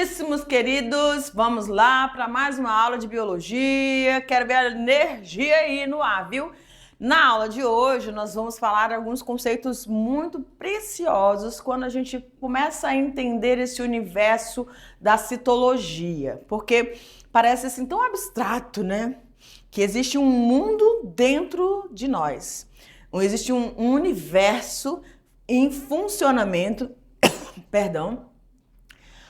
Muitíssimos queridos, vamos lá para mais uma aula de biologia. Quero ver a energia aí no ar, viu? Na aula de hoje, nós vamos falar alguns conceitos muito preciosos quando a gente começa a entender esse universo da citologia, porque parece assim tão abstrato, né? Que existe um mundo dentro de nós, existe um universo em funcionamento, perdão,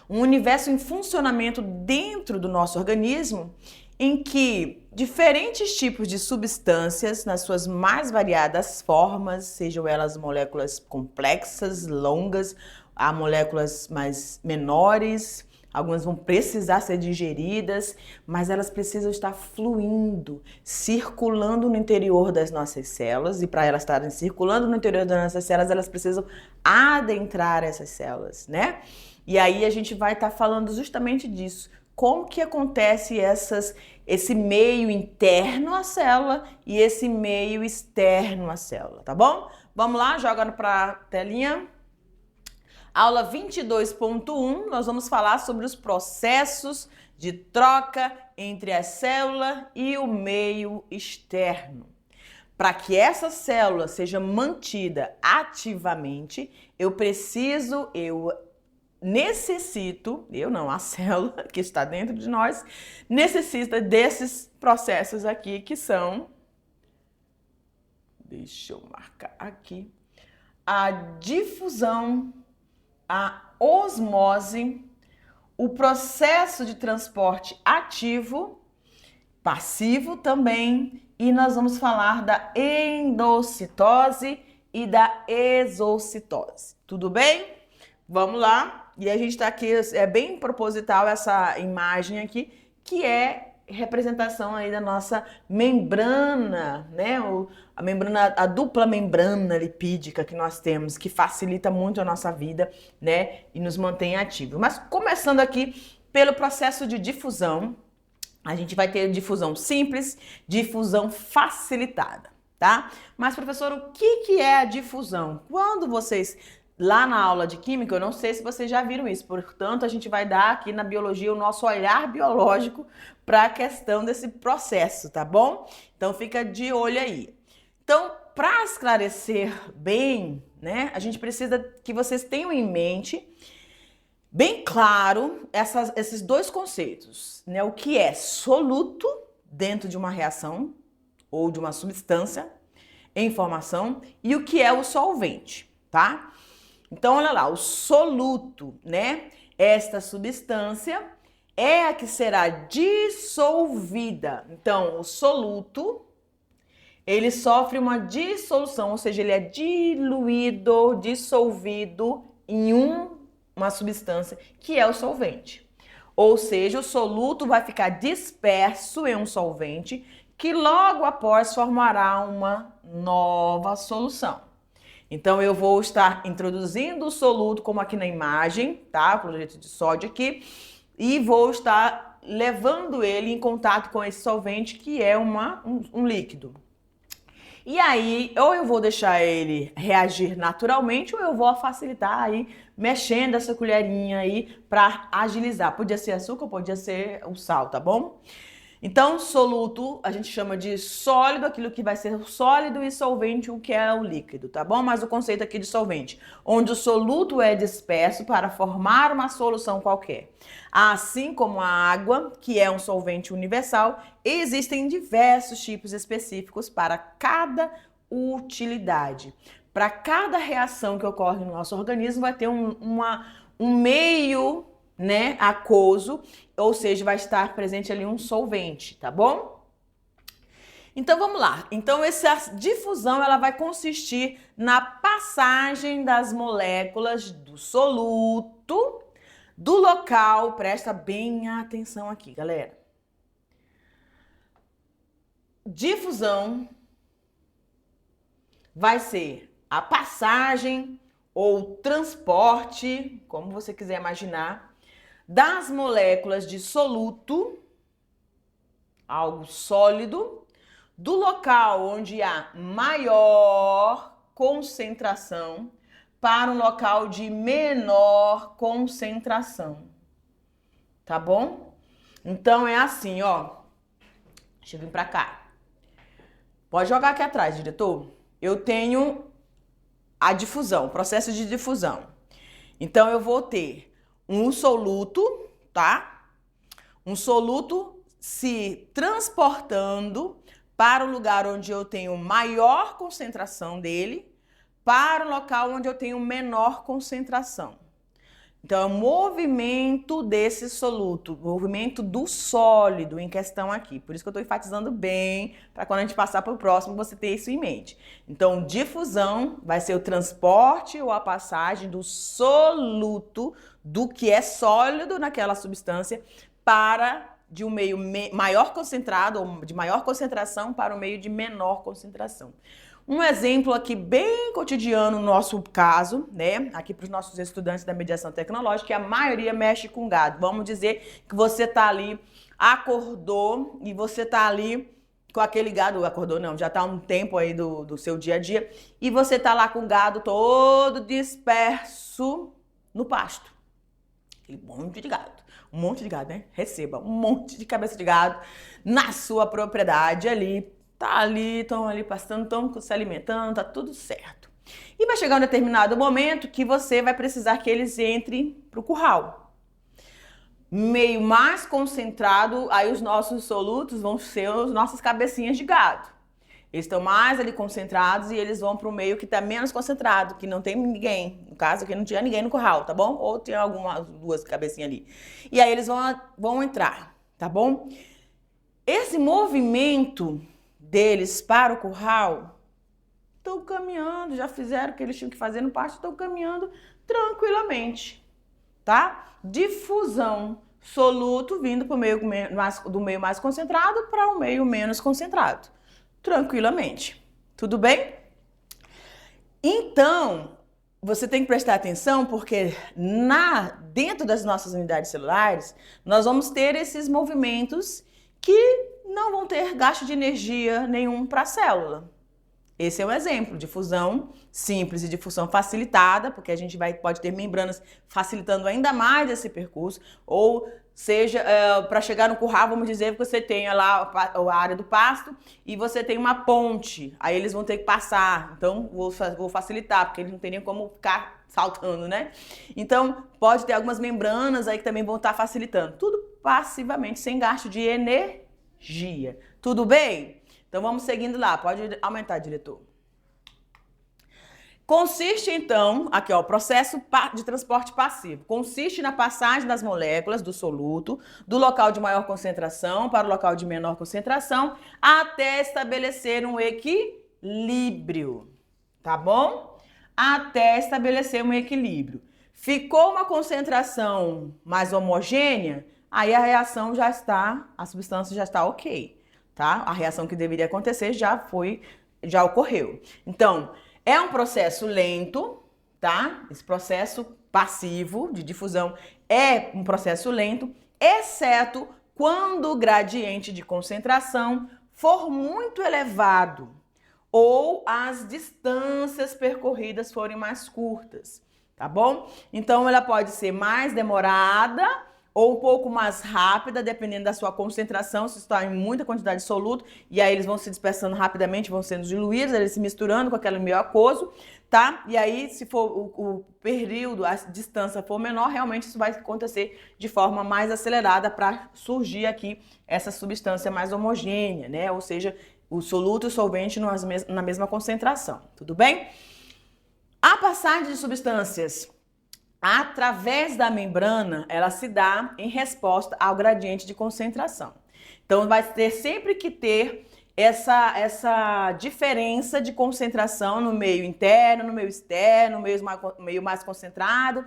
um universo em funcionamento dentro do nosso organismo em que diferentes tipos de substâncias, nas suas mais variadas formas, sejam elas moléculas complexas, longas, há moléculas mais menores, algumas vão precisar ser digeridas, mas elas precisam estar fluindo, circulando no interior das nossas células, e para elas estarem circulando no interior das nossas células, elas precisam adentrar essas células, né? E aí a gente vai estar falando justamente disso. Como que acontece esse meio interno à célula e esse meio externo à célula, tá bom? Vamos lá, joga para a telinha. Aula 22.1, nós vamos falar sobre os processos de troca entre a célula e o meio externo. Para que essa célula seja mantida ativamente, a célula que está dentro de nós, necessita desses processos aqui que são, deixa eu marcar aqui, a difusão, a osmose, o processo de transporte ativo, passivo também, e nós vamos falar da endocitose e da exocitose. Tudo bem? Vamos lá. E a gente está aqui, é bem proposital essa imagem aqui, que é representação aí da nossa membrana, né? A membrana, a dupla membrana lipídica que nós temos, que facilita muito a nossa vida, né? E nos mantém ativos. Mas começando aqui pelo processo de difusão, a gente vai ter difusão simples, difusão facilitada, tá? Mas, professor, o que é a difusão? Quando vocês... Lá na aula de química, eu não sei se vocês já viram isso, portanto, a gente vai dar aqui na biologia o nosso olhar biológico para a questão desse processo, tá bom? Então, fica de olho aí. Então, para esclarecer bem, né, a gente precisa que vocês tenham em mente, bem claro, esses dois conceitos, né? O que é soluto dentro de uma reação ou de uma substância em formação e o que é o solvente, tá? Então, olha lá, o soluto, né? Esta substância é a que será dissolvida. Então, o soluto, ele sofre uma dissolução, ou seja, ele é diluído, dissolvido em uma substância que é o solvente. Ou seja, o soluto vai ficar disperso em um solvente que logo após formará uma nova solução. Então, eu vou estar introduzindo o soluto, como aqui na imagem, tá? Cloreto de sódio aqui, e vou estar levando ele em contato com esse solvente, que é um líquido. E aí, ou eu vou deixar ele reagir naturalmente, ou eu vou facilitar aí, mexendo essa colherinha aí para agilizar. Podia ser açúcar, podia ser o sal, tá bom? Então, soluto a gente chama de sólido, aquilo que vai ser sólido, e solvente, o que é o líquido, tá bom? Mas o conceito aqui de solvente, onde o soluto é disperso para formar uma solução qualquer. Assim como a água, que é um solvente universal, existem diversos tipos específicos para cada utilidade. Para cada reação que ocorre no nosso organismo, vai ter um meio, né, aquoso, ou seja, vai estar presente ali um solvente, tá bom? Então vamos lá. Então essa difusão ela vai consistir na passagem das moléculas do soluto do local, presta bem atenção aqui, galera. Difusão vai ser a passagem ou transporte, como você quiser imaginar, das moléculas de soluto, algo sólido, do local onde há maior concentração para um local de menor concentração. tá bom? Então é assim, ó. Deixa eu vir pra cá. Pode jogar aqui atrás, diretor. Eu tenho a difusão, o processo de difusão. Então eu vou ter um soluto, tá? Um soluto se transportando para o lugar onde eu tenho maior concentração dele, para o local onde eu tenho menor concentração. Então, é o movimento desse soluto, o movimento do sólido em questão aqui. Por isso que eu estou enfatizando bem, para quando a gente passar para o próximo, você ter isso em mente. Então, difusão vai ser o transporte ou a passagem do soluto, do que é sólido naquela substância, para de um meio maior concentrado, ou de maior concentração, para um meio de menor concentração. Um exemplo aqui bem cotidiano no nosso caso, né? Aqui para os nossos estudantes da mediação tecnológica, que a maioria mexe com gado. Vamos dizer que você tá ali, acordou e você tá ali com aquele gado, acordou não, já tá um tempo aí do seu dia a dia, e você tá lá com o gado todo disperso no pasto. Aquele monte de gado. Um monte de gado, né? Receba um monte de cabeça de gado na sua propriedade ali. Tá ali, estão ali pastando, estão se alimentando, tá tudo certo. E vai chegar um determinado momento que você vai precisar que eles entrem pro curral. Meio mais concentrado, aí os nossos solutos vão ser as nossas cabecinhas de gado. Eles estão mais ali concentrados e eles vão para o meio que está menos concentrado, que não tem ninguém. No caso aqui não tinha ninguém no curral, tá bom? Ou tem algumas duas cabecinhas ali. E aí eles vão entrar, tá bom? Esse movimento deles para o curral estão caminhando, já fizeram o que eles tinham que fazer no pasto, estão caminhando tranquilamente, tá? Difusão, soluto vindo pro meio do meio mais concentrado para o meio menos concentrado. Tranquilamente. Tudo bem? Então, você tem que prestar atenção porque dentro das nossas unidades celulares, nós vamos ter esses movimentos que não vão ter gasto de energia nenhum para a célula. Esse é um exemplo de fusão simples e de fusão facilitada, porque a gente pode ter membranas facilitando ainda mais esse percurso, ou seja, para chegar no curral, vamos dizer que você tenha lá a área do pasto e você tem uma ponte, aí eles vão ter que passar, então vou facilitar, porque eles não teriam como ficar saltando, né? Então, pode ter algumas membranas aí que também vão estar facilitando, tudo passivamente, sem gasto de energia. Tudo bem? Então, vamos seguindo lá. Pode aumentar, diretor. Consiste, então, aqui ó, o processo de transporte passivo. Consiste na passagem das moléculas do soluto do local de maior concentração para o local de menor concentração até estabelecer um equilíbrio, tá bom? Até estabelecer um equilíbrio. Ficou uma concentração mais homogênea, aí a reação já está, a substância já está ok. Tá? A reação que deveria acontecer já ocorreu. Então, é um processo lento, tá? Esse processo passivo de difusão é um processo lento, exceto quando o gradiente de concentração for muito elevado ou as distâncias percorridas forem mais curtas, tá bom? Então, ela pode ser mais demorada ou um pouco mais rápida, dependendo da sua concentração, se está em muita quantidade de soluto, e aí eles vão se dispersando rapidamente, vão sendo diluídos, eles se misturando com aquele meio aquoso, tá? E aí, se for o período, a distância for menor, realmente isso vai acontecer de forma mais acelerada para surgir aqui essa substância mais homogênea, né? Ou seja, o soluto e o solvente na mesma concentração, tudo bem? A passagem de substâncias através da membrana, ela se dá em resposta ao gradiente de concentração. Então, vai ter sempre que ter essa diferença de concentração no meio interno, no meio externo, no meio mais concentrado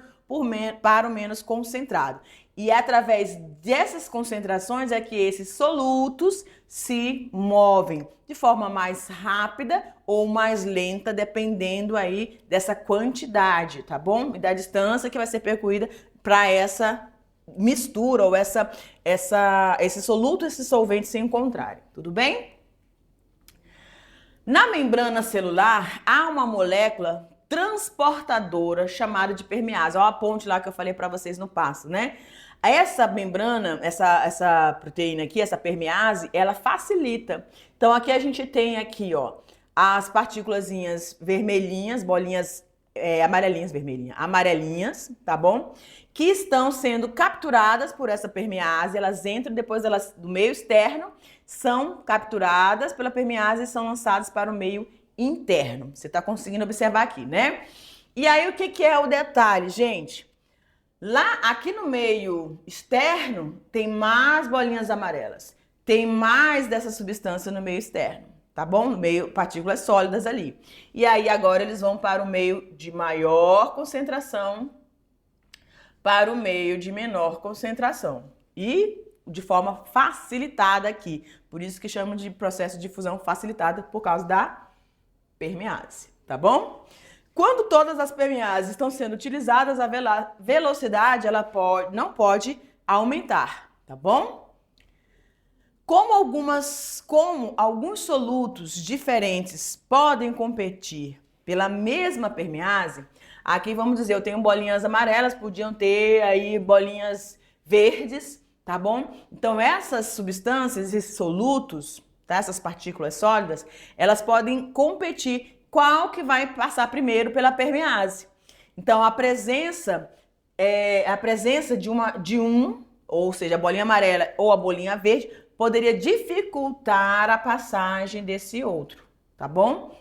para o menos concentrado. E através dessas concentrações é que esses solutos se movem de forma mais rápida ou mais lenta, dependendo aí dessa quantidade, tá bom? E da distância que vai ser percorrida para essa mistura ou esse soluto e esse solvente se encontrarem, tudo bem? Na membrana celular, há uma molécula transportadora chamada de permease. Olha a ponte lá que eu falei para vocês no passo, né? Essa membrana, essa proteína aqui, essa permease, ela facilita. Então aqui a gente tem aqui, ó, as partículazinhas vermelhinhas, bolinhas amarelinhas, tá bom? Que estão sendo capturadas por essa permease, elas entram, depois elas do meio externo, são capturadas pela permease e são lançadas para o meio interno. Você tá conseguindo observar aqui, né? E aí o que é o detalhe, gente? Lá, aqui no meio externo, tem mais bolinhas amarelas. Tem mais dessa substância no meio externo, tá bom? No meio, partículas sólidas ali. E aí agora eles vão para o meio de maior concentração, para o meio de menor concentração. E de forma facilitada aqui. Por isso que chamam de processo de difusão facilitada, por causa da permease, tá bom? Quando todas as permeases estão sendo utilizadas, a velocidade não pode aumentar, tá bom? Como alguns solutos diferentes podem competir pela mesma permease, aqui vamos dizer, eu tenho bolinhas amarelas, podiam ter aí bolinhas verdes, tá bom? Então essas substâncias, esses solutos, tá? Essas partículas sólidas, elas podem competir qual que vai passar primeiro pela permease. Então a presença ou seja, a bolinha amarela ou a bolinha verde, poderia dificultar a passagem desse outro, tá bom?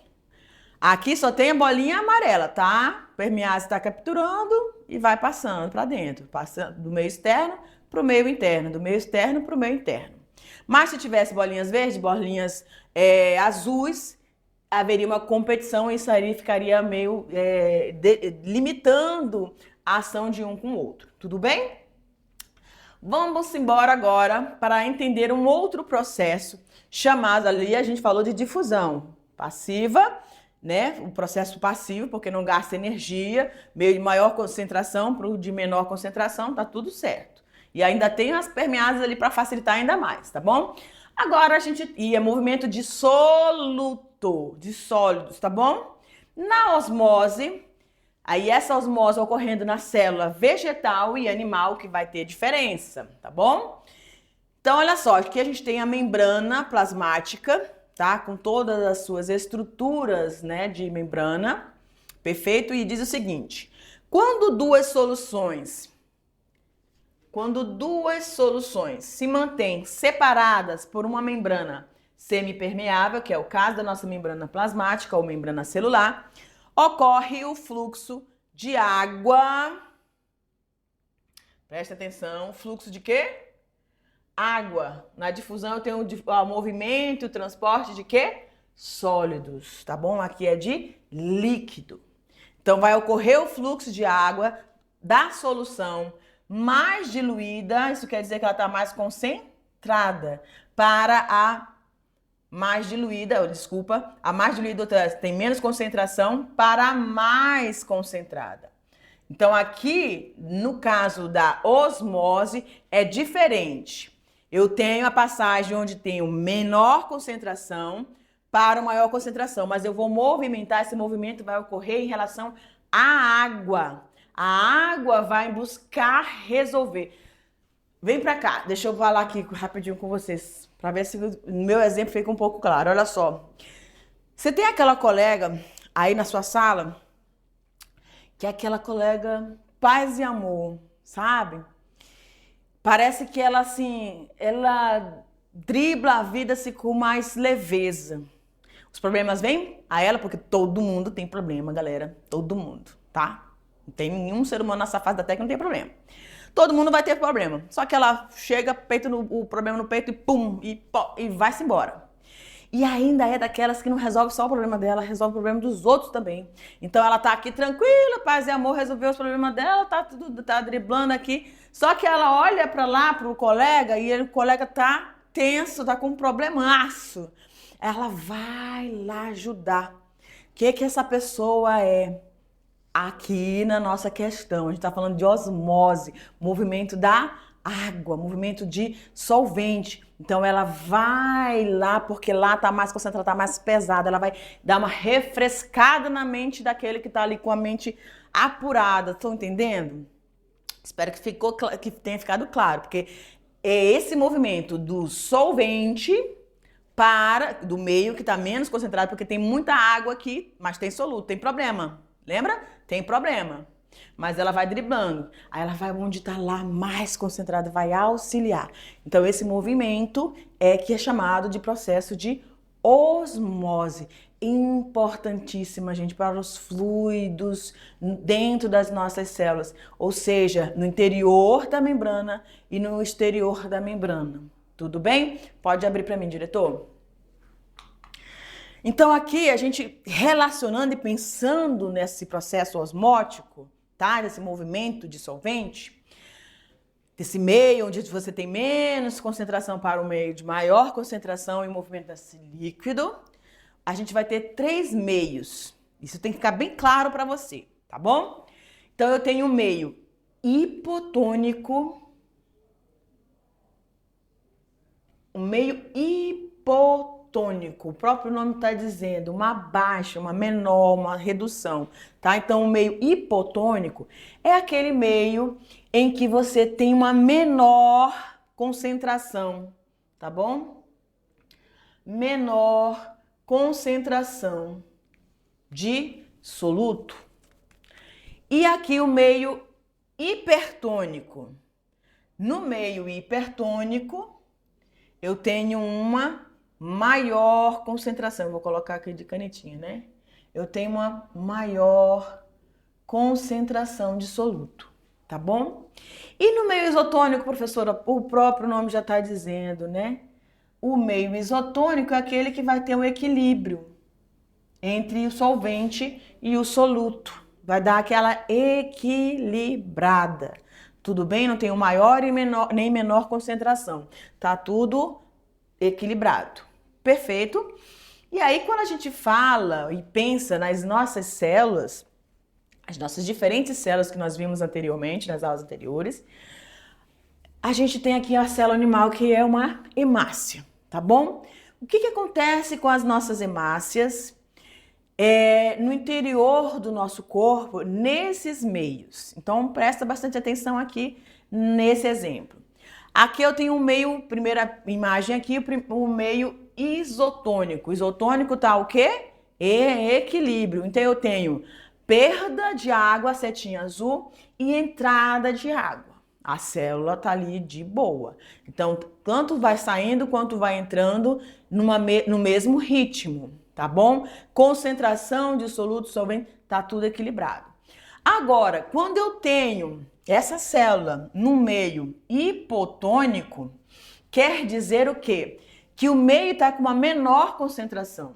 Aqui só tem a bolinha amarela, tá? A permease está capturando e vai passando para dentro, passando do meio externo para o meio interno, do meio externo para o meio interno. Mas se tivesse bolinhas verdes, bolinhas azuis, haveria uma competição e isso aí ficaria meio limitando a ação de um com o outro. Tudo bem? Vamos embora agora para entender um outro processo chamado ali, a gente falou de difusão passiva, né? O processo passivo, porque não gasta energia, meio de maior concentração para o de menor concentração, tá tudo certo. E ainda tem as permeases ali para facilitar ainda mais, tá bom? Agora a gente ia movimento de de sólidos, tá bom? Na osmose, aí essa osmose ocorrendo na célula vegetal e animal que vai ter diferença, tá bom? Então olha só, aqui a gente tem a membrana plasmática, tá? Com todas as suas estruturas, né, de membrana, perfeito? E diz o seguinte, quando duas soluções se mantêm separadas por uma membrana semipermeável, que é o caso da nossa membrana plasmática ou membrana celular, ocorre o fluxo de água. Presta atenção, fluxo de quê? Água. Na difusão eu tenho o movimento, o transporte de quê? Sólidos, tá bom? Aqui é de líquido. Então vai ocorrer o fluxo de água da solução mais diluída, isso quer dizer que ela está mais concentrada, para a mais diluída, a mais diluída tem menos concentração para a mais concentrada. Então aqui, no caso da osmose, é diferente. Eu tenho a passagem onde tenho menor concentração para maior concentração, mas eu vou movimentar, esse movimento vai ocorrer em relação à água. A água vai buscar resolver. Vem pra cá, deixa eu falar aqui rapidinho com vocês, para ver se o meu exemplo fica um pouco claro. Olha só, você tem aquela colega aí na sua sala, que é aquela colega paz e amor, sabe? Parece que ela, assim, ela dribla a vida assim, com mais leveza. Os problemas vêm a ela, porque todo mundo tem problema, galera. Todo mundo, tá? Não tem nenhum ser humano nessa face da Terra que não tem problema. Todo mundo vai ter problema. Só que ela chega, o problema no peito e pum, e vai-se embora. E ainda é daquelas que não resolve só o problema dela, resolve o problema dos outros também. Então ela tá aqui tranquila, paz e amor, resolveu os problemas dela, tá driblando aqui. Só que ela olha para lá, pro colega, e o colega tá tenso, tá com um problemaço. Ela vai lá ajudar. O que essa pessoa é? Aqui na nossa questão, a gente está falando de osmose, movimento da água, movimento de solvente. Então ela vai lá, porque lá está mais concentrada, está mais pesada, ela vai dar uma refrescada na mente daquele que está ali com a mente apurada. Estão entendendo? Espero que tenha ficado claro, porque é esse movimento do solvente do meio que está menos concentrado, porque tem muita água aqui, mas tem soluto, tem problema. Lembra? Tem problema. Mas ela vai driblando. Aí ela vai onde está lá mais concentrada, vai auxiliar. Então esse movimento que é chamado de processo de osmose. Importantíssima, gente, para os fluidos dentro das nossas células, ou seja, no interior da membrana e no exterior da membrana. Tudo bem? Pode abrir para mim, diretor? Então aqui a gente relacionando e pensando nesse processo osmótico, tá? Nesse movimento dissolvente, desse meio onde você tem menos concentração para o meio de maior concentração e movimento desse líquido, a gente vai ter 3 meios. Isso tem que ficar bem claro para você, tá bom? Então eu tenho um meio hipotônico, um meio hipotônico, o próprio nome está dizendo, uma baixa, uma menor, uma redução, tá? Então o meio hipotônico é aquele meio em que você tem uma menor concentração, tá bom? Menor concentração de soluto. E aqui o meio hipertônico. No meio hipertônico, eu tenho uma maior concentração. Vou colocar aqui de canetinha, né? Eu tenho uma maior concentração de soluto, tá bom? E no meio isotônico, professora, o próprio nome já está dizendo, né? O meio isotônico é aquele que vai ter um equilíbrio entre o solvente e o soluto. Vai dar aquela equilibrada. Tudo bem? Não tem o maior e nem menor concentração. Tá tudo equilibrado. Perfeito? E aí, quando a gente fala e pensa nas nossas células, as nossas diferentes células que nós vimos anteriormente, nas aulas anteriores, a gente tem aqui a célula animal que é uma hemácia. Tá bom? O que acontece com as nossas hemácias no interior do nosso corpo, nesses meios? Então, presta bastante atenção aqui nesse exemplo. Aqui eu tenho um meio, primeira imagem aqui, o meio isotônico. Isotônico tá o quê? Equilíbrio. Então, eu tenho perda de água, setinha azul, e entrada de água. A célula tá ali de boa. Então, tanto vai saindo quanto vai entrando no mesmo ritmo, tá bom? Concentração de soluto, solvente, tá tudo equilibrado. Agora, quando eu tenho essa célula no meio hipotônico, quer dizer o quê? Que o meio está com uma menor concentração.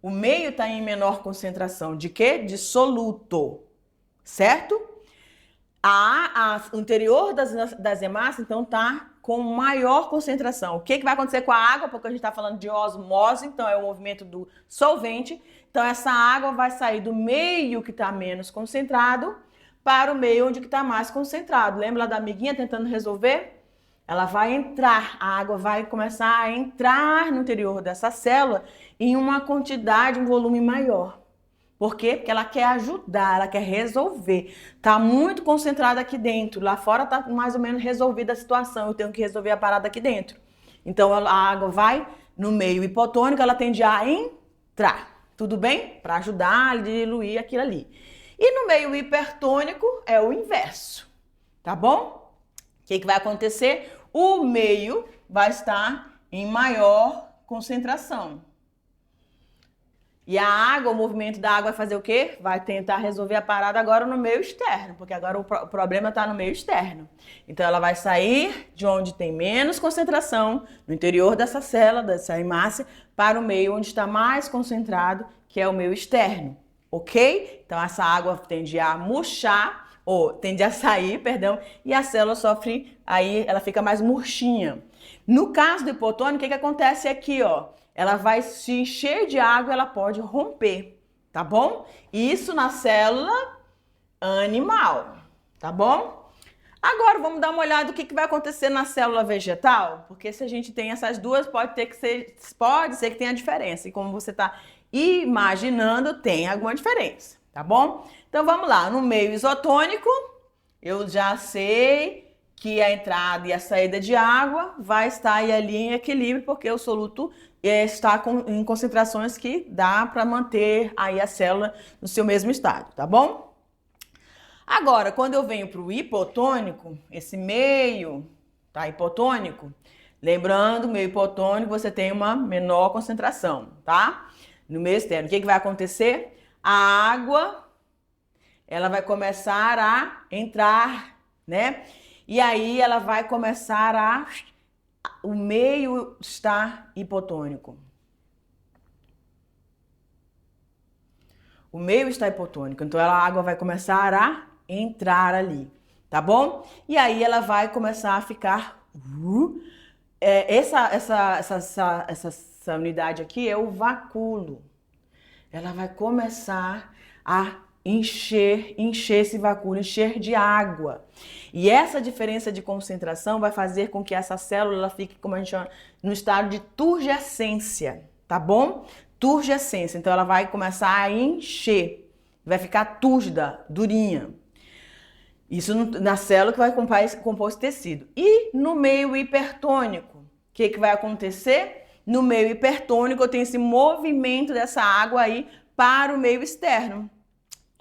O meio está em menor concentração de quê? De soluto, certo? O interior das hemácias, então, está com maior concentração. O que vai acontecer com a água? Porque a gente está falando de osmose, então é o movimento do solvente. Então, essa água vai sair do meio que está menos concentrado para o meio onde está mais concentrado. Lembra lá da amiguinha tentando resolver? Ela vai entrar, a água vai começar a entrar no interior dessa célula em uma quantidade, um volume maior. Por quê? Porque ela quer ajudar, ela quer resolver. Tá muito concentrada aqui dentro. Lá fora tá mais ou menos resolvida a situação. Eu tenho que resolver a parada aqui dentro. Então a água vai no meio hipotônico, ela tende a entrar. Tudo bem? Para ajudar a diluir aquilo ali. E no meio hipertônico é o inverso. Tá bom? O que vai acontecer? O meio vai estar em maior concentração. E a água, o movimento da água vai fazer o quê? Vai tentar resolver a parada agora no meio externo, porque agora o problema está no meio externo. Então ela vai sair de onde tem menos concentração, no interior dessa célula, dessa hemácia, para o meio onde está mais concentrado, que é o meio externo, ok? Então essa água tende a murchar, ou tende a sair, perdão, e a célula sofre, aí ela fica mais murchinha. No caso do hipotônico, o que acontece aqui, ó? Ela vai se encher de água, ela pode romper, tá bom? Isso na célula animal, tá bom? Agora vamos dar uma olhada no que vai acontecer na célula vegetal, porque se a gente tem essas duas, pode ser que tenha diferença. E como você está imaginando, tem alguma diferença, tá bom? Então vamos lá, no meio isotônico, eu já sei que a entrada e a saída de água vai estar aí ali em equilíbrio, porque o soluto está em concentrações que dá para manter aí a célula no seu mesmo estado, tá bom? Agora, quando eu venho para o hipotônico, esse meio, tá, hipotônico, lembrando, meio hipotônico você tem uma menor concentração, tá? No meio externo, o que vai acontecer? A água, ela vai começar a entrar, né? E aí ela vai começar a... O meio está hipotônico. O meio está hipotônico, então a água vai começar a entrar ali, tá bom? E aí ela vai começar a ficar... Essa unidade aqui é o vacúolo. Ela vai começar a encher esse vacúolo, encher de água. E essa diferença de concentração vai fazer com que essa célula ela fique, como a gente chama, no estado de turgescência, tá bom? Turgescência. Então ela vai começar a encher, vai ficar túrgida, durinha. Isso na célula que vai compor esse tecido. E no meio hipertônico, o que vai acontecer? No meio hipertônico eu tenho esse movimento dessa água aí para o meio externo.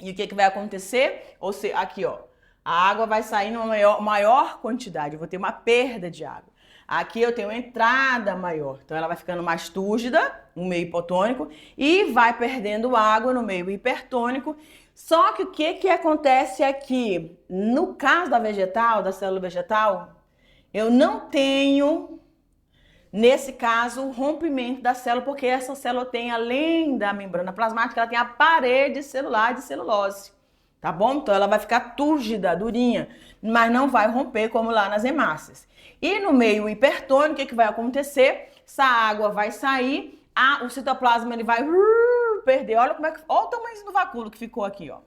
E o que vai acontecer? Ou seja, aqui ó, a água vai sair numa maior quantidade, eu vou ter uma perda de água. Aqui eu tenho uma entrada maior, então ela vai ficando mais túrgida no meio hipotônico e vai perdendo água no meio hipertônico. Só que o que acontece aqui? No caso da vegetal, da célula vegetal, eu não tenho, nesse caso, o rompimento da célula, porque essa célula tem, além da membrana plasmática, ela tem a parede celular de celulose, tá bom? Então ela vai ficar túrgida, durinha, mas não vai romper como lá nas hemácias. E no meio hipertônico, o que vai acontecer? Essa água vai sair, o citoplasma ele vai perder. Olha o tamanho do vacúolo que ficou aqui, ó.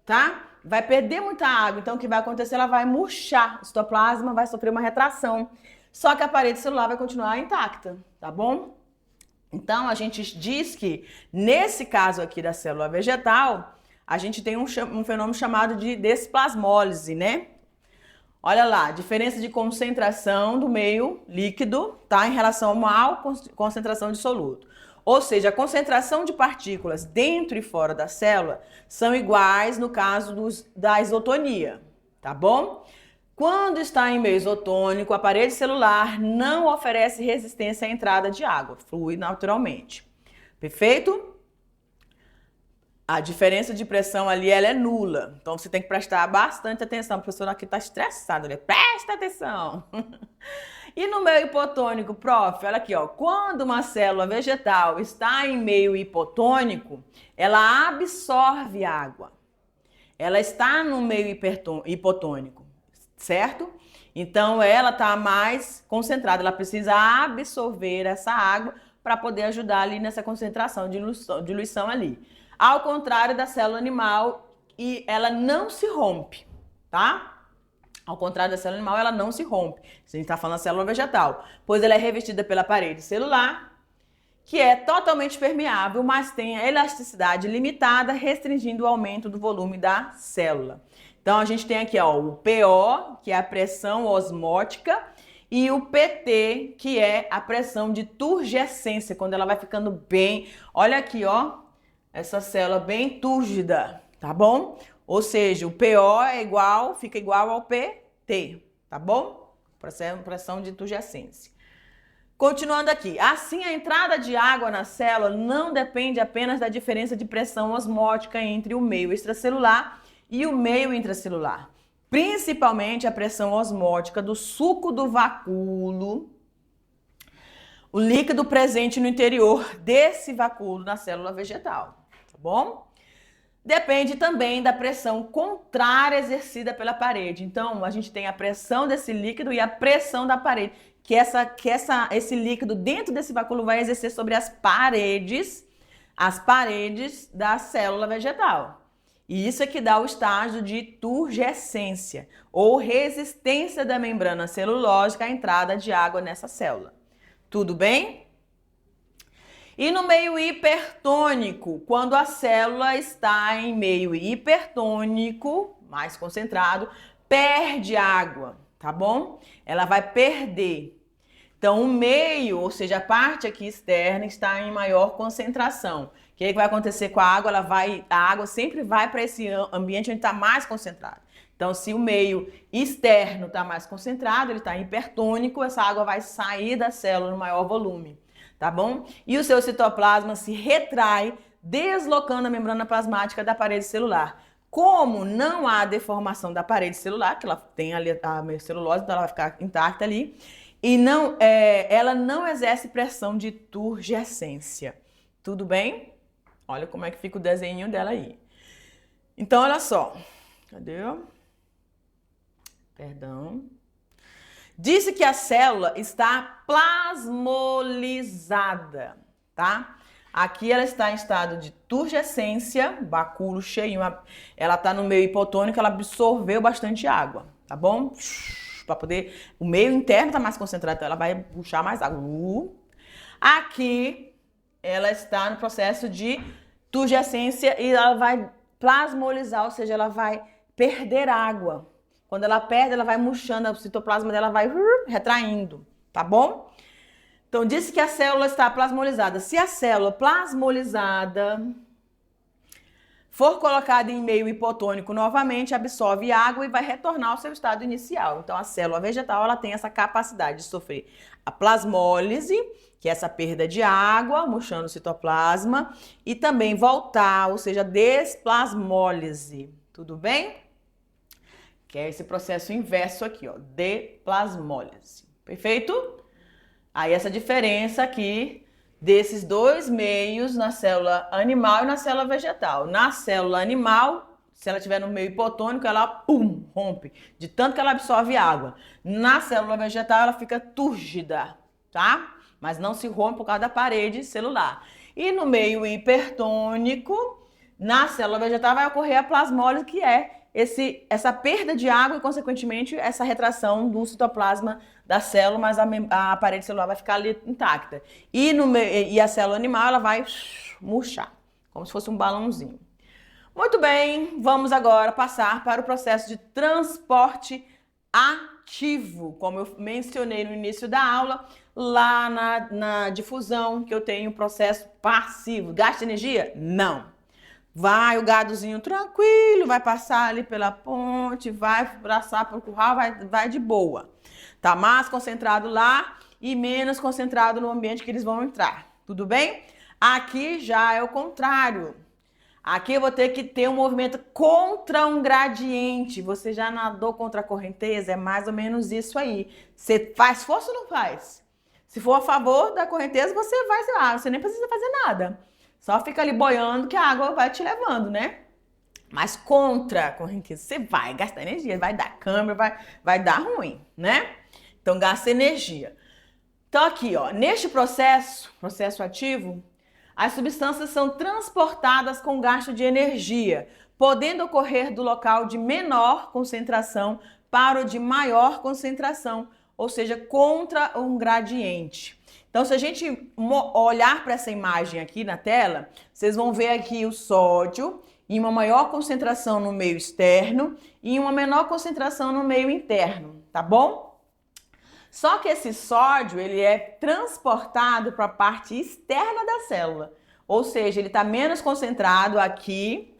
Tá? Vai perder muita água, então o que vai acontecer? Ela vai murchar, o citoplasma vai sofrer uma retração. Só que a parede celular vai continuar intacta, tá bom? Então a gente diz que nesse caso aqui da célula vegetal, a gente tem um fenômeno chamado de desplasmólise, né? Olha lá, diferença de concentração do meio líquido, tá? Em relação à concentração de soluto. Ou seja, a concentração de partículas dentro e fora da célula são iguais no caso da isotonia, tá bom? Quando está em meio isotônico, a parede celular não oferece resistência à entrada de água, flui naturalmente. Perfeito? A diferença de pressão ali ela é nula, então você tem que prestar bastante atenção. A professora aqui está estressada, né? Presta atenção! E no meio hipotônico, prof, olha aqui, ó, quando uma célula vegetal está em meio hipotônico, ela absorve água. Ela está no meio hipotônico, certo? Então ela está mais concentrada, ela precisa absorver essa água para poder ajudar ali nessa concentração de diluição ali. Ao contrário da célula animal, e ela não se rompe, tá? Ao contrário da célula animal, ela não se rompe. A gente está falando da célula vegetal, pois ela é revestida pela parede celular, que é totalmente permeável, mas tem a elasticidade limitada, restringindo o aumento do volume da célula. Então a gente tem aqui ó, o PO, que é a pressão osmótica, e o PT, que é a pressão de turgescência, quando ela vai ficando bem. Olha aqui, ó, essa célula bem túrgida, tá bom? Ou seja, o PO fica igual ao PT, tá bom? Pressão de turgescência. Continuando aqui, assim a entrada de água na célula não depende apenas da diferença de pressão osmótica entre o meio extracelular e o meio intracelular, principalmente a pressão osmótica do suco do vacúolo, o líquido presente no interior desse vacúolo na célula vegetal, tá bom? Depende também da pressão contrária exercida pela parede. Então, a gente tem a pressão desse líquido e a pressão da parede, que esse líquido dentro desse vacúolo vai exercer sobre as paredes da célula vegetal. E isso é que dá o estágio de turgescência, ou resistência da membrana celulósica à entrada de água nessa célula. Tudo bem? E no meio hipertônico, quando a célula está em meio hipertônico, mais concentrado, perde água, tá bom? Ela vai perder. Então, o meio, ou seja, a parte aqui externa, está em maior concentração. O que vai acontecer com a água? A água sempre vai para esse ambiente onde está mais concentrado. Então, se o meio externo está mais concentrado, ele está hipertônico, essa água vai sair da célula no maior volume, tá bom? E o seu citoplasma se retrai, deslocando a membrana plasmática da parede celular. Como não há deformação da parede celular, que ela tem ali a celulose, então ela vai ficar intacta ali, e ela não exerce pressão de turgescência. Tudo bem? Olha como é que fica o desenho dela aí. Então, olha só. Cadê? Perdão. Disse que a célula está plasmolizada, tá? Aqui ela está em estado de turgescência, báculo cheio, ela está no meio hipotônico, ela absorveu bastante água, tá bom? Para poder, o meio interno está mais concentrado, então ela vai puxar mais água. Aqui ela está no processo de turgescência e ela vai plasmolizar, ou seja, ela vai perder água. Quando ela perde, ela vai murchando, o citoplasma dela vai retraindo, tá bom? Então, disse que a célula está plasmolizada. Se a célula plasmolizada for colocada em meio hipotônico novamente, absorve água e vai retornar ao seu estado inicial. Então, a célula vegetal ela tem essa capacidade de sofrer a plasmólise, que é essa perda de água, murchando o citoplasma, e também voltar, ou seja, desplasmólise. Tudo bem? Que é esse processo inverso aqui, ó, desplasmólise. Perfeito? Aí essa diferença aqui desses dois meios na célula animal e na célula vegetal. Na célula animal, se ela estiver no meio hipotônico, ela rompe, de tanto que ela absorve água. Na célula vegetal, ela fica túrgida, tá? Mas não se rompe por causa da parede celular. E no meio hipertônico, na célula vegetal vai ocorrer a plasmólise, que é essa perda de água e, consequentemente, essa retração do citoplasma da célula, mas a parede celular vai ficar ali intacta. E a célula animal ela vai murchar, como se fosse um balãozinho. Muito bem, vamos agora passar para o processo de transporte ativo. Como eu mencionei no início da aula, lá na difusão, que eu tenho o processo passivo. Gasta energia? Não. Vai o gadozinho tranquilo, vai passar ali pela ponte, vai passar pelo curral, vai de boa. Tá mais concentrado lá e menos concentrado no ambiente que eles vão entrar. Tudo bem? Aqui já é o contrário. Aqui eu vou ter que ter um movimento contra um gradiente. Você já nadou contra a correnteza? É mais ou menos isso aí. Você faz força ou não faz? Se for a favor da correnteza, você vai, sei lá, você nem precisa fazer nada. Só fica ali boiando que a água vai te levando, né? Mas contra a correnteza, você vai gastar energia, vai dar câimbra, vai dar ruim, né? Então, gasta energia. Então, aqui, ó, neste processo ativo, as substâncias são transportadas com gasto de energia, podendo ocorrer do local de menor concentração para o de maior concentração, ou seja, contra um gradiente. Então, se a gente olhar para essa imagem aqui na tela, vocês vão ver aqui o sódio em uma maior concentração no meio externo e em uma menor concentração no meio interno, tá bom? Só que esse sódio, ele é transportado para a parte externa da célula, ou seja, ele está menos concentrado aqui,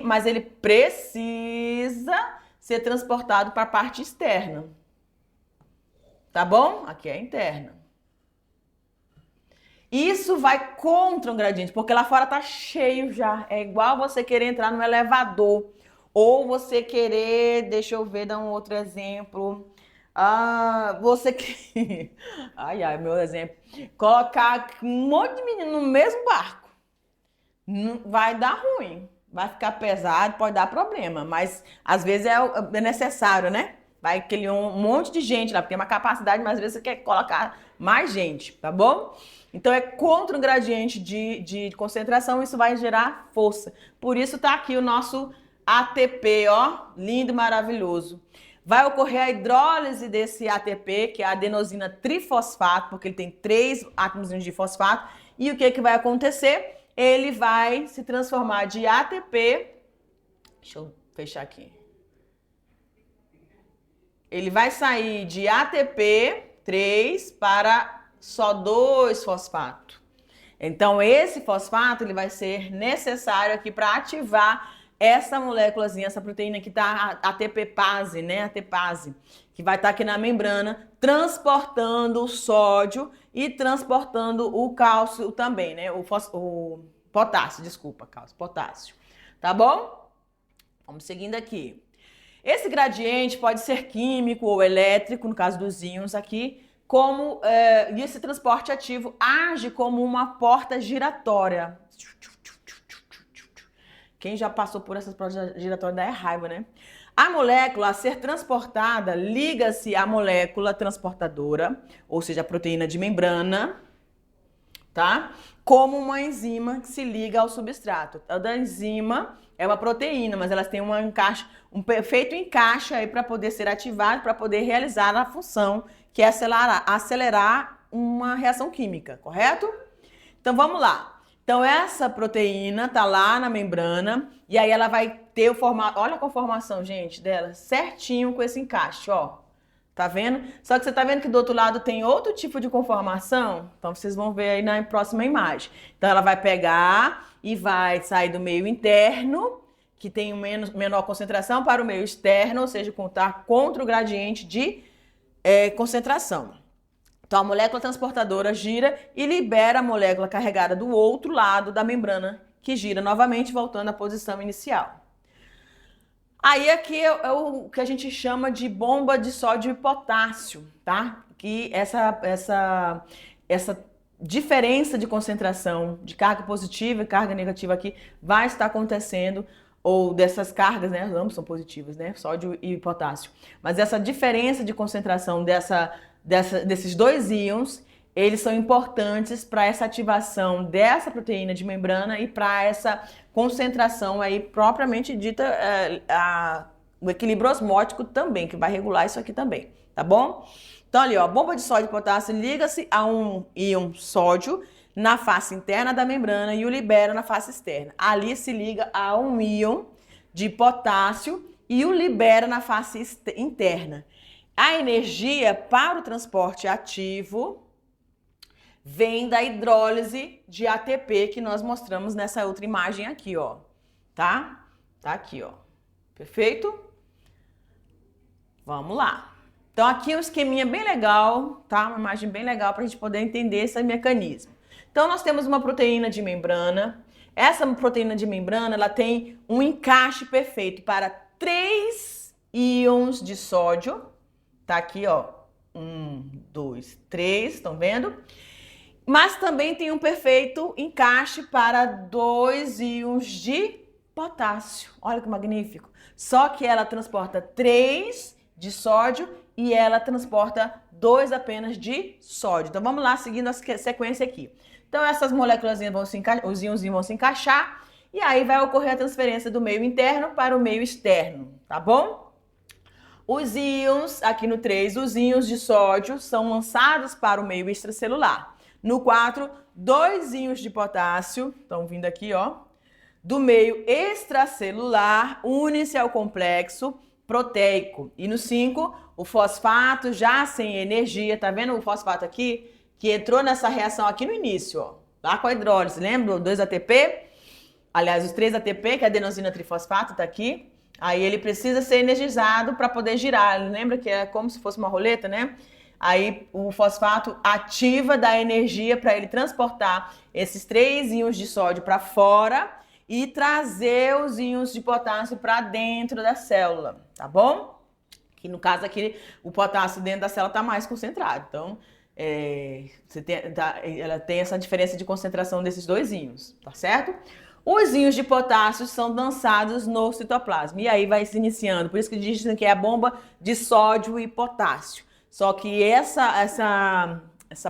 mas ele precisa ser transportado para a parte externa. Tá bom? Aqui é a interna. Isso vai contra um gradiente, porque lá fora tá cheio já. É igual você querer entrar no elevador. Ou você querer, deixa eu ver, dar um outro exemplo. Você que... Ai, meu exemplo. Colocar um monte de menino no mesmo barco. Vai dar ruim. Vai ficar pesado, pode dar problema. Mas às vezes é necessário, né? Vai aquele um monte de gente lá, porque tem uma capacidade, mas às vezes você quer colocar mais gente, tá bom? Então é contra um gradiente de concentração, isso vai gerar força. Por isso tá aqui o nosso ATP, ó, lindo, maravilhoso. vai ocorrer a hidrólise desse ATP, que é a adenosina trifosfato, porque ele tem 3 átomos de fosfato. E o que vai acontecer? Ele vai se transformar de ATP, deixa eu fechar aqui. Ele vai sair de ATP 3 para só 2 fosfato. Então, esse fosfato ele vai ser necessário aqui para ativar essa moléculazinha, essa proteína que está ATPase, né? ATPase, que vai estar aqui na membrana, transportando o sódio e transportando o cálcio também, né? O potássio, desculpa, cálcio, potássio. Tá bom? Vamos seguindo aqui. Esse gradiente pode ser químico ou elétrico, no caso dos íons aqui, e esse transporte ativo age como uma porta giratória. Quem já passou por essas portas giratórias dá raiva, né? A molécula a ser transportada liga-se à molécula transportadora, ou seja, a proteína de membrana, tá? Como uma enzima que se liga ao substrato. A enzima é uma proteína, mas elas têm um perfeito encaixe aí para poder ser ativado, para poder realizar a função que é acelerar uma reação química, correto? Então vamos lá. Então essa proteína tá lá na membrana e aí ela vai ter o formato, olha a conformação, gente, dela, certinho com esse encaixe, ó. Tá vendo? Só que você tá vendo que do outro lado tem outro tipo de conformação? Então vocês vão ver aí na próxima imagem. Então ela vai pegar e vai sair do meio interno, que tem menor concentração, para o meio externo, ou seja, contar contra o gradiente de concentração. Então a molécula transportadora gira e libera a molécula carregada do outro lado da membrana, que gira novamente, voltando à posição inicial. Aí aqui é o que a gente chama de bomba de sódio e potássio, tá? Que essa diferença de concentração de carga positiva e carga negativa aqui vai estar acontecendo, ou dessas cargas, né? Ambos são positivas, né? Sódio e potássio. Mas essa diferença de concentração desses dois íons, eles são importantes para essa ativação dessa proteína de membrana e para essa concentração aí propriamente dita, o equilíbrio osmótico também, que vai regular isso aqui também, tá bom? Então ali, ó, bomba de sódio e potássio liga-se a um íon sódio na face interna da membrana e o libera na face externa. Ali se liga a um íon de potássio e o libera na face interna. A energia para o transporte ativo vem da hidrólise de ATP que nós mostramos nessa outra imagem aqui, ó. Tá? Tá aqui, ó. Perfeito? Vamos lá. Então aqui é um esqueminha bem legal, tá? Uma imagem bem legal para a gente poder entender esse mecanismo. Então nós temos uma proteína de membrana. Essa proteína de membrana, ela tem um encaixe perfeito para 3 íons de sódio. Tá aqui, ó. 1, 2, 3, estão vendo? Mas também tem um perfeito encaixe para 2 íons de potássio. Olha que magnífico. Só que ela transporta 3 de sódio e ela transporta 2 apenas de sódio. Então vamos lá, seguindo a sequência aqui. Então essas moléculas vão se encaixar, os íons vão se encaixar e aí vai ocorrer a transferência do meio interno para o meio externo, tá bom? Os íons, aqui no 3, os íons de sódio são lançados para o meio extracelular. No 4, 2 íons de potássio, estão vindo aqui, ó, do meio extracelular, une-se ao complexo proteico. E no 5, o fosfato já sem energia, tá vendo o fosfato aqui? Que entrou nessa reação aqui no início, ó, lá com a hidrólise, lembra? 2 ATP, aliás, os 3 ATP, que é a adenosina trifosfato, tá aqui. Aí ele precisa ser energizado para poder girar. Lembra que é como se fosse uma roleta, né? Aí o fosfato ativa da energia para ele transportar esses 3 íons de sódio para fora e trazer os íons de potássio para dentro da célula, tá bom? Que no caso aqui o potássio dentro da célula está mais concentrado. Então ela tem essa diferença de concentração desses 2 íons, tá certo? Os íons de potássio são dançados no citoplasma e aí vai se iniciando. Por isso que dizem que é a bomba de sódio e potássio. Só que essa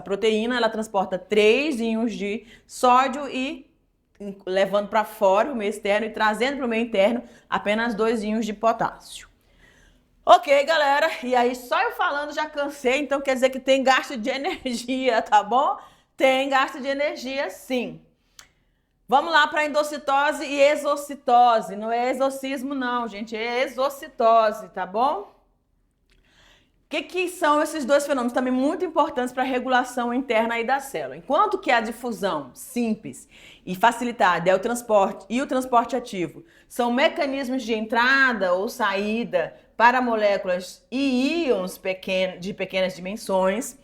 proteína, ela transporta 3 íons de sódio e levando para fora o meio externo e trazendo para o meio interno apenas 2 íons de potássio. Ok, galera, e aí só eu falando já cansei, então quer dizer que tem gasto de energia, tá bom? Tem gasto de energia, sim. Vamos lá para endocitose e exocitose. Não é exorcismo não, gente, é exocitose, tá bom? O que são esses dois fenômenos também muito importantes para a regulação interna aí da célula? Enquanto que a difusão simples e facilitada é o transporte e o transporte ativo são mecanismos de entrada ou saída para moléculas e íons de pequenas dimensões,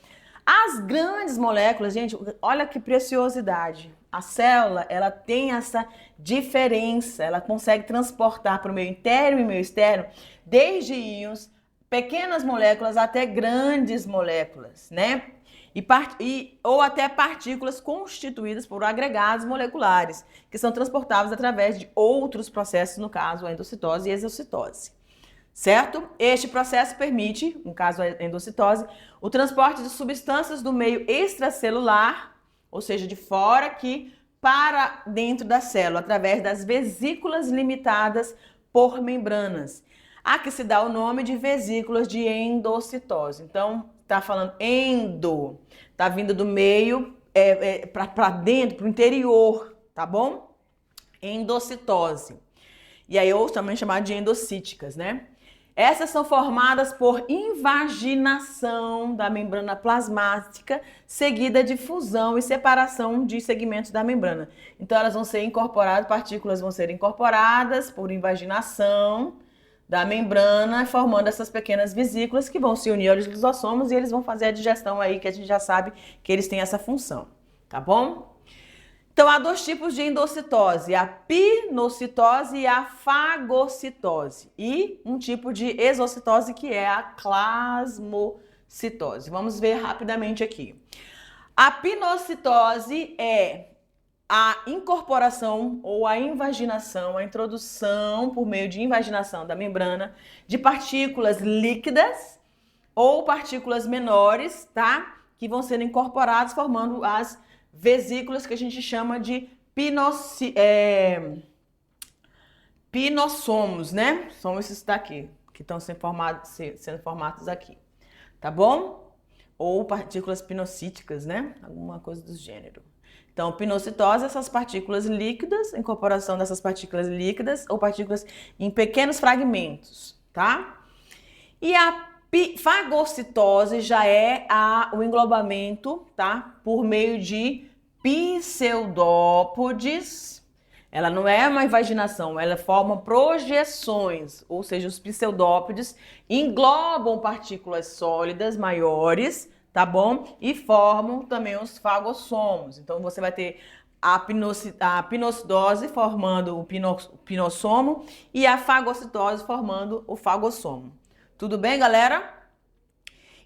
as grandes moléculas, gente, olha que preciosidade. A célula, ela tem essa diferença, ela consegue transportar para o meio interno e meio externo, desde íons, pequenas moléculas até grandes moléculas, né? Ou até partículas constituídas por agregados moleculares, que são transportáveis através de outros processos, no caso a endocitose e a exocitose. Certo? Este processo permite, no caso a endocitose, o transporte de substâncias do meio extracelular, ou seja, de fora aqui, para dentro da célula, através das vesículas limitadas por membranas. A que se dá o nome de vesículas de endocitose. Então, tá falando endo, tá vindo do meio para dentro, para o interior, tá bom? Endocitose. E aí, ou também chamado de endocíticas, né? Essas são formadas por invaginação da membrana plasmática, seguida de fusão e separação de segmentos da membrana. Então, elas vão ser incorporadas, partículas vão ser incorporadas por invaginação da membrana, formando essas pequenas vesículas que vão se unir aos lisossomos e eles vão fazer a digestão aí, que a gente já sabe que eles têm essa função, tá bom? Então, há dois tipos de endocitose, a pinocitose e a fagocitose. E um tipo de exocitose que é a plasmocitose. Vamos ver rapidamente aqui. A pinocitose é a incorporação ou a invaginação, a introdução por meio de invaginação da membrana de partículas líquidas ou partículas menores, tá? Que vão sendo incorporadas formando as vesículas que a gente chama de pinossomos, né? São esses daqui, que estão sendo formados aqui, tá bom? Ou partículas pinocíticas, né? Alguma coisa do gênero. Então, pinocitose, essas partículas líquidas, incorporação dessas partículas líquidas ou partículas em pequenos fragmentos, tá? E a fagocitose já é o englobamento, tá? Por meio de pseudópodes. Ela não é uma invaginação, ela forma projeções, ou seja, os pseudópodes englobam partículas sólidas maiores, tá bom? E formam também os fagossomos. Então, você vai ter a pinocidose formando o pinossomo e a fagocitose formando o fagossomo. Tudo bem, galera?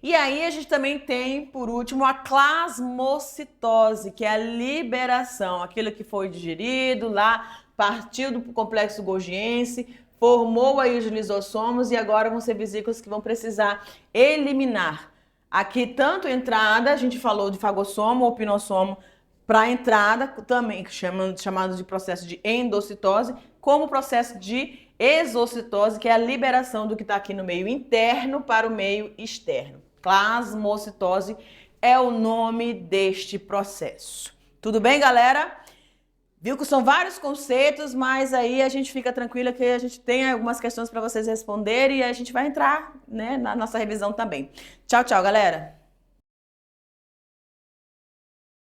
E aí a gente também tem, por último, a plasmocitose, que é a liberação, aquilo que foi digerido lá, partiu do complexo golgiense, formou aí os lisossomos e agora vão ser vesículas que vão precisar eliminar. Aqui, tanto entrada, a gente falou de fagossomo ou pinossomo, para entrada, também chamado de processo de endocitose, como processo de exocitose, que é a liberação do que está aqui no meio interno para o meio externo. Plasmocitose é o nome deste processo. Tudo bem, galera? Viu que são vários conceitos, mas aí a gente fica tranquila que a gente tem algumas questões para vocês responderem e a gente vai entrar, né, na nossa revisão também. Tchau, tchau, galera!